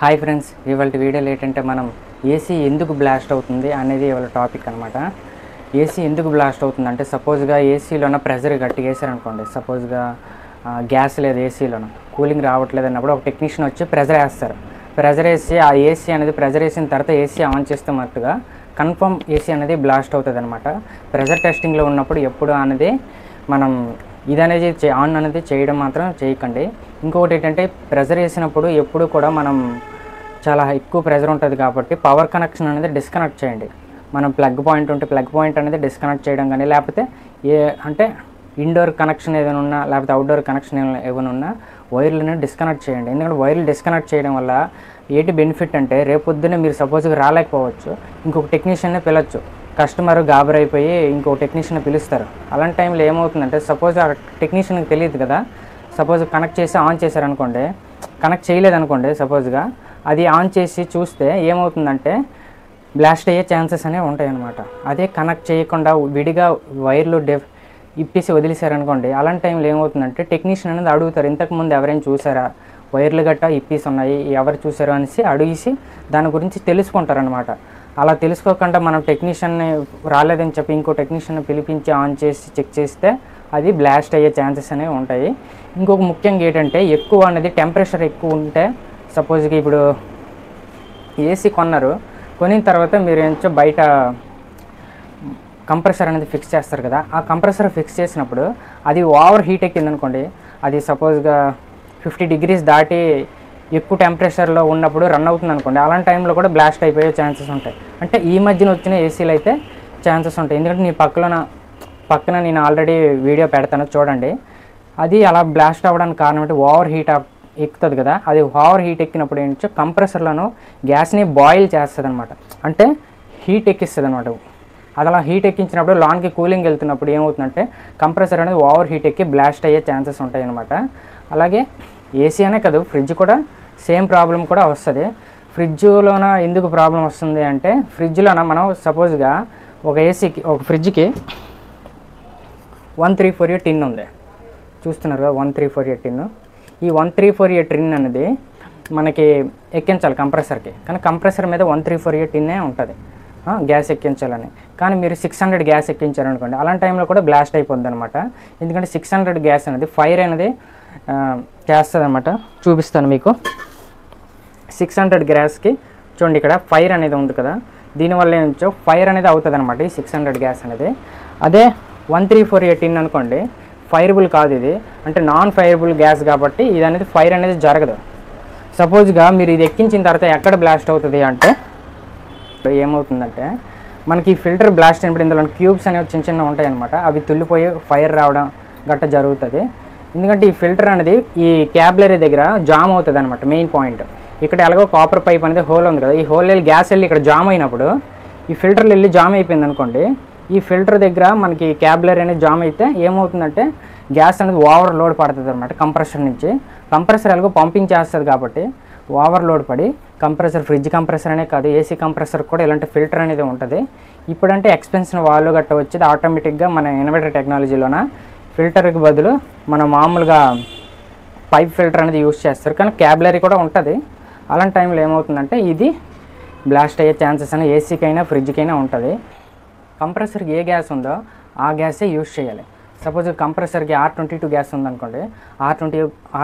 Hi friends, ఇవాళ వీడియోలో ఏంటంటే మనం ఏసీ ఎందుకు బ్లాస్ట్ అవుతుంది అనేది ఇవాళ టాపిక్ అనమాట. ఏసీ ఎందుకు బ్లాస్ట్ అవుతుంది అంటే సపోజ్గా ఏసీలోన ప్రెజర్ గట్టిగా వేసారనుకోండి. సపోజ్గా గ్యాస్ లేదు, ఏసీలోన కూలింగ్ రావట్లేదు అన్నప్పుడు ఒక టెక్నీషియన్ వచ్చి ప్రెజర్ వేస్తారు. ప్రెజర్ వేసి ఆ ఏసీ అనేది ప్రెజర్ వేసిన తర్వాత ఏసీ ఆన్ చేస్తున్నట్టుగా కన్ఫర్మ్ ఏసీ అనేది బ్లాస్ట్ అవుతుంది అనమాట. ప్రెజర్ టెస్టింగ్లో ఉన్నప్పుడు ఎప్పుడు అనేది మనం ఇదనేది ఆన్ అనేది చేయడం మాత్రం చేయకండి. ఇంకొకటి ఏంటంటే ప్రెజర్ వేసినప్పుడు ఎప్పుడు కూడా మనం చాలా ఎక్కువ ప్రెజర్ ఉంటుంది కాబట్టి పవర్ కనెక్షన్ అనేది డిస్కనెక్ట్ చేయండి. మనం ప్లగ్ పాయింట్ ఉంటే ప్లగ్ పాయింట్ అనేది డిస్కనెక్ట్ చేయడం కానీ, లేకపోతే అంటే ఇండోర్ కనెక్షన్ ఏదైనా ఉన్నా లేకపోతే అవుట్డోర్ కనెక్షన్ ఏమైనా ఉన్నా వైర్లను డిస్కనెక్ట్ చేయండి. ఎందుకంటే వైర్లు డిస్కనెక్ట్ చేయడం వల్ల ఏంటి బెనిఫిట్ అంటే రేపొద్దునే మీరు సపోజ్గా రాలేకపోవచ్చు, ఇంకొక టెక్నీషియన్ని పిలవచ్చు. కస్టమర్ గాబరైపోయి ఇంకో టెక్నీషియన్ పిలుస్తారు. అలాంటి టైంలో ఏమవుతుందంటే సపోజ్ ఆ టెక్నీషియన్కి తెలియదు కదా, సపోజ్ కనెక్ట్ చేసి ఆన్ చేశారనుకోండి, కనెక్ట్ చేయలేదనుకోండి, సపోజ్గా అది ఆన్ చేసి చూస్తే ఏమవుతుందంటే బ్లాస్ట్ అయ్యే ఛాన్సెస్ అనేవి ఉంటాయి అన్నమాట. అదే కనెక్ట్ చేయకుండా విడిగా వైర్లు ఇప్పేసి వదిలేశారనుకోండి, అలాంటి టైంలో ఏమవుతుందంటే టెక్నీషియన్ అనేది అడుగుతారు, ఇంతకుముందు ఎవరైనా చూసారా, వైర్లు గట్టా ఇప్పేసి ఉన్నాయి, ఎవరు చూసారు అనేసి అడిగేసి దాని గురించి తెలుసుకుంటారనమాట. అలా తెలుసుకోకుండా మనం టెక్నీషియన్ని రాలేదని చెప్పి ఇంకో టెక్నీషియన్ని పిలిపించి ఆన్ చేసి చెక్ చేస్తే అది బ్లాస్ట్ అయ్యే ఛాన్సెస్ అనేవి ఉంటాయి. ఇంకొక ముఖ్యంగా ఏంటంటే ఎక్కువ అనేది టెంపరేచర్ ఎక్కువ ఉంటే, సపోజ్గా ఇప్పుడు ఏసీ కొనిన తర్వాత మీరు ఏంటో బయట కంప్రెసర్ అనేది ఫిక్స్ చేస్తారు కదా, ఆ కంప్రెసర్ ఫిక్స్ చేసినప్పుడు అది ఓవర్ హీట్ ఎక్కిందనుకోండి, అది సపోజ్గా 50 degrees దాటి ఎక్కువ టెంపరేచర్లో ఉన్నప్పుడు రన్ అవుతుంది అనుకోండి, అలాంటి టైంలో కూడా బ్లాస్ట్ అయిపోయే ఛాన్సెస్ ఉంటాయి. అంటే ఈ మధ్యన వచ్చిన ఏసీలు అయితే ఛాన్సెస్ ఉంటాయి. ఎందుకంటే నీ పక్కన నేను ఆల్రెడీ వీడియో పెడతాను చూడండి. అది అలా బ్లాస్ట్ అవ్వడానికి కారణం అంటే ఓవర్ హీట్ ఎక్కుతుంది కదా, అది ఓవర్ హీట్ ఎక్కినప్పుడు ఏంటంటే కంప్రెసర్లను గ్యాస్ని బాయిల్ చేస్తుంది అనమాట, అంటే హీట్ ఎక్కిస్తుంది అనమాట. అది అలా హీట్ ఎక్కించినప్పుడు లాన్కి కూలింగ్ వెళ్తున్నప్పుడు ఏమవుతుందంటే కంప్రెసర్ అనేది ఓవర్ హీట్ ఎక్కి బ్లాస్ట్ అయ్యే ఛాన్సెస్ ఉంటాయి అనమాట. అలాగే ఏసీ అనే కాదు, ఫ్రిడ్జ్ కూడా సేమ్ ప్రాబ్లం కూడా వస్తుంది. ఫ్రిడ్జ్లోన ఎందుకు ప్రాబ్లం వస్తుంది అంటే, ఫ్రిడ్జ్లోన మనం సపోజ్గా ఒక ఫ్రిడ్జ్కి 1348 టిన్ ఉంది, చూస్తున్నారు కదా 1348 టిన్. ఈ 1348 టిన్ అనేది మనకి ఎక్కించాలి కంప్రెసర్కి, కానీ కంప్రెసర్ మీద 1348 టిన్నే ఉంటుంది గ్యాస్ ఎక్కించాలని. కానీ మీరు 600 గ్యాస్ ఎక్కించారనుకోండి, అలాంటి టైంలో కూడా బ్లాస్ట్ అయిపోద్ది అనమాట. ఎందుకంటే 600 గ్యాస్ అనేది ఫైర్ అనేది చేస్తుంది అనమాట. చూపిస్తాను మీకు. 600 గ్యాస్కి చూడండి, ఇక్కడ ఫైర్ అనేది ఉంది కదా, దీనివల్ల ఏంటో ఫైర్ అనేది అవుతుంది అనమాట ఈ 600 గ్యాస్ అనేది. అదే 1348 టిన్ అనుకోండి, ఫైరబుల్ కాదు ఇది, అంటే నాన్ ఫైరబుల్ గ్యాస్ కాబట్టి ఇది అనేది ఫైర్ అనేది జరగదు. సపోజ్గా మీరు ఇది ఎక్కించిన తర్వాత ఎక్కడ బ్లాస్ట్ అవుతుంది అంటే, ఏమవుతుందంటే మనకి ఈ ఫిల్టర్ బ్లాస్ట్ అయినప్పుడు ఇందులో క్యూబ్స్ అనేవి చిన్న ఉంటాయి అనమాట, అవి తుల్లిపోయి ఫైర్ రావడం గట్ట జరుగుతుంది. ఎందుకంటే ఈ ఫిల్టర్ అనేది ఈ క్యాబ్లరీ దగ్గర జామ్ అవుతుంది అనమాట. మెయిన్ పాయింట్ ఇక్కడ ఎలాగో కాపర్ పైప్ అనేది హోల్ ఉంది కదా, ఈ హోల్ వెళ్ళి గ్యాస్ వెళ్ళి ఇక్కడ జామ్ అయినప్పుడు ఈ ఫిల్టర్లు వెళ్ళి జామ్ అయిపోయింది అనుకోండి, ఈ ఫిల్టర్ దగ్గర మనకి క్యాబ్లరీ అనేది జామ్ అయితే ఏమవుతుందంటే గ్యాస్ అనేది ఓవర్లోడ్ పడుతుంది అనమాట కంప్రెసర్ నుంచి. కంప్రెసర్ ఎలాగో పంపింగ్ చేస్తుంది కాబట్టి ఓవర్లోడ్ పడి ఫ్రిడ్జ్ కంప్రెసర్ అనే కాదు, ఏసీ కంప్రెసర్ కూడా ఇలాంటి ఫిల్టర్ అనేది ఉంటుంది. ఇప్పుడంటే ఎక్స్పెన్సివ్ వాళ్ళు గట్ట వచ్చేది ఆటోమేటిక్గా మన ఇన్నోవేటర్ టెక్నాలజీలోన ఫిల్టర్కి బదులు మనం మామూలుగా పైప్ ఫిల్టర్ అనేది యూజ్ చేస్తారు, కానీ క్యాబ్లరీ కూడా ఉంటుంది. అలాంటి టైంలో ఏమవుతుందంటే ఇది బ్లాస్ట్ అయ్యే ఛాన్సెస్ అనేది ఏసీకైనా ఫ్రిడ్జ్కైనా ఉంటుంది. కంప్రెసర్కి ఏ గ్యాస్ ఉందో ఆ గ్యాసే యూజ్ చేయాలి. సపోజ్ కంప్రెసర్కి R22 గ్యాస్ ఉందనుకోండి,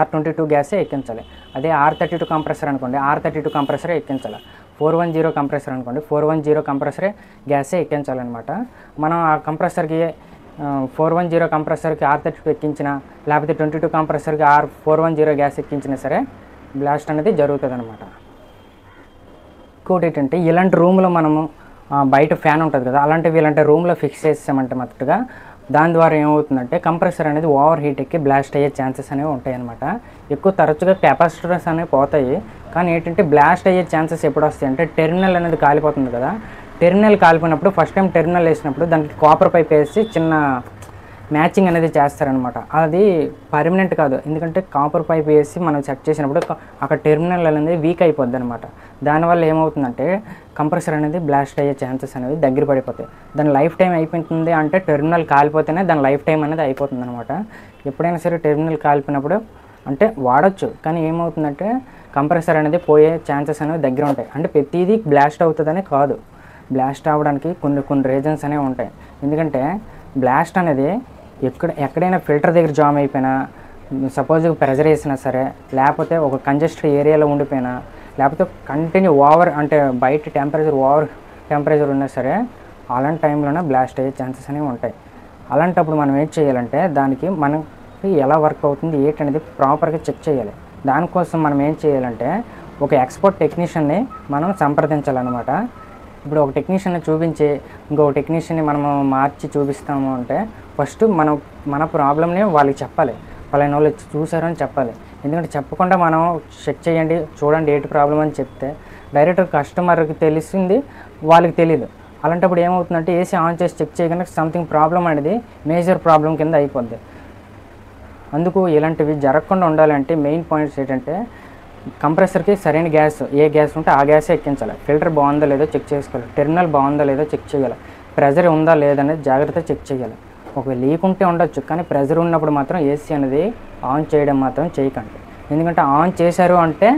R22 గ్యాసే ఎక్కించాలి. అదే R32 కంప్రెసర్ అనుకోండి, R32 కంప్రెసరే ఎక్కించాలి. 410 కంప్రెసర్ అనుకోండి, 410 కంప్రెసరే గ్యాసే ఎక్కించాలన్నమాట. మనం ఆ కంప్రెసర్కి 410 కంప్రెసర్కి R32 ఎక్కించినా లేకపోతే 22 కంప్రెసర్కి 410 గ్యాస్ ఎక్కించినా సరే బ్లాస్ట్ అనేది జరుగుతుంది అనమాట. ఇంకోటి ఏంటంటే ఇలాంటి రూమ్లో మనము బయట ఫ్యాన్ ఉంటుంది కదా, అలాంటివి ఇలాంటి రూమ్లో ఫిక్స్ చేసామంటే మొదటగా దాని ద్వారా ఏమవుతుందంటే కంప్రెసర్ అనేది ఓవర్ హీట్ ఎక్కి బ్లాస్ట్ అయ్యే ఛాన్సెస్ అనేవి ఉంటాయి అనమాట. ఎక్కువ తరచుగా కెపాసిటర్స్ అనేవి పోతాయి, కానీ ఏంటంటే బ్లాస్ట్ అయ్యే ఛాన్సెస్ ఎప్పుడు వస్తాయి అంటే టెర్మినల్ అనేది కాలిపోతుంది కదా, టెర్మినల్ కాలిపోయినప్పుడు ఫస్ట్ టైం టెర్మినల్ వేసినప్పుడు దానికి కాపర్ పైప్ వేసి చిన్న మ్యాచింగ్ అనేది చేస్తారనమాట. అది పర్మనెంట్ కాదు, ఎందుకంటే కాపర్ పైప్ వేసి మనం చెక్ చేసినప్పుడు అక్కడ టెర్మినల్ అనేది వీక్ అయిపోద్ది అనమాట. దానివల్ల ఏమవుతుందంటే కంప్రెసర్ అనేది బ్లాస్ట్ అయ్యే ఛాన్సెస్ అనేవి దగ్గర పడిపోతాయి. దాని లైఫ్ టైం అయిపోతుంది అంటే టెర్మినల్ కాలిపోతేనే దాని లైఫ్ టైం అనేది అయిపోతుంది అనమాట. ఎప్పుడైనా సరే టెర్మినల్ కాలిపోయినప్పుడు అంటే వాడచ్చు, కానీ ఏమవుతుందంటే కంప్రెసర్ అనేది పోయే ఛాన్సెస్ అనేవి దగ్గర ఉంటాయి. అంటే ప్రతిదీ బ్లాస్ట్ అవుతుందని కాదు, బ్లాస్ట్ అవ్వడానికి కొన్ని రీజన్స్ అనేవి ఉంటాయి. ఎందుకంటే బ్లాస్ట్ అనేది ఎక్కడైనా ఫిల్టర్ దగ్గర జామ్ అయిపోయినా, సపోజ్ ప్రెజర్ వేసినా సరే, లేకపోతే ఒక కంజెస్టెడ్ ఏరియాలో ఉండిపోయినా, లేకపోతే కంటిన్యూ అంటే బయట ఓవర్ టెంపరేచర్ ఉన్నా సరే అలాంటి టైంలోనే బ్లాస్ట్ అయ్యే ఛాన్సెస్ అనేవి ఉంటాయి. అలాంటప్పుడు మనం ఏం చేయాలంటే దానికి మనకి ఎలా వర్క్ అవుతుంది ఏంటనేది ప్రాపర్గా చెక్ చేయాలి. దానికోసం మనం ఏం చేయాలంటే ఒక ఎక్స్పర్ట్ టెక్నీషియన్ని మనం సంప్రదించాలన్నమాట. ఇప్పుడు ఒక టెక్నీషియన్ని చూపించి ఇంకొక టెక్నీషియన్ని మనము మార్చి చూపిస్తాము అంటే ఫస్ట్ మన ప్రాబ్లమ్ని వాళ్ళకి చెప్పాలి, వాళ్ళని వాళ్ళు చూసారని చెప్పాలి. ఎందుకంటే చెప్పకుండా మనం చెక్ చేయండి చూడండి ఏంటి ప్రాబ్లం అని చెప్తే డైరెక్ట్ కస్టమర్కి తెలిసింది వాళ్ళకి తెలియదు. అలాంటప్పుడు ఏమవుతుందంటే ఏసీ ఆన్ చేసి చెక్ చేయకుండా సంథింగ్ ప్రాబ్లం అనేది మేజర్ ప్రాబ్లం కింద అయిపోద్ది. అందుకు ఇలాంటివి జరగకుండా ఉండాలంటే మెయిన్ పాయింట్స్ ఏంటంటే కంప్రెసర్కి సరైన గ్యాస్, ఏ గ్యాస్ ఉంటే ఆ గ్యాసే ఎక్కించాలి. ఫిల్టర్ బాగుందో లేదో చెక్ చేసుకోవాలి, టెర్మినల్ బాగుందో లేదో చెక్ చేయాలి, ప్రెజర్ ఉందా లేదనేది జాగ్రత్తగా చెక్ చేయాలి. ఒకవేళ లీక్ ఉంటే ఉండొచ్చు, కానీ ప్రెజర్ ఉన్నప్పుడు మాత్రం ఏసీ అనేది ఆన్ చేయడం మాత్రం చేయకండి. ఎందుకంటే ఆన్ చేశారు అంటే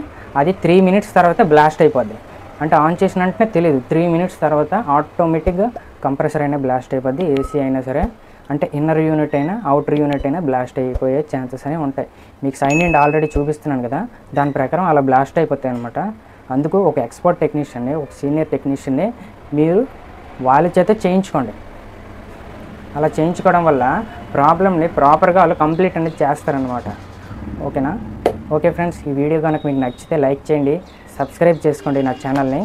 అది 3 minutes తర్వాత బ్లాస్ట్ అయిపోద్ది. అంటే ఆన్ చేసిన వెంటనే తెలియదు, 3 minutes తర్వాత ఆటోమేటిక్గా కంప్రెసర్ అయినా బ్లాస్ట్ అయిపోద్ది, ఏసీ అయినా సరే. అంటే ఇన్నర్ యూనిట్ అయినా అవుటర్ యూనిట్ అయినా బ్లాస్ట్ అయిపోయే ఛాన్సెస్ అనేవి ఉంటాయి. మీకు సైన్ అండ్ ఆల్రెడీ చూపిస్తున్నాను కదా, దాని ప్రకారం అలా బ్లాస్ట్ అయిపోతాయి అనమాట. అందుకు ఒక ఎక్స్పర్ట్ టెక్నీషియన్ని, ఒక సీనియర్ టెక్నీషియన్ని మీరు వాళ్ళ చేత చేయించుకోండి. అలా చేయించుకోవడం వల్ల ప్రాబ్లమ్ని ప్రాపర్గా వాళ్ళు కంప్లీట్ అనేది చేస్తారనమాట. ఓకేనా? ఓకే ఫ్రెండ్స్, ఈ వీడియో కనుక మీకు నచ్చితే లైక్ చేయండి, సబ్స్క్రైబ్ చేసుకోండి నా ఛానల్ని.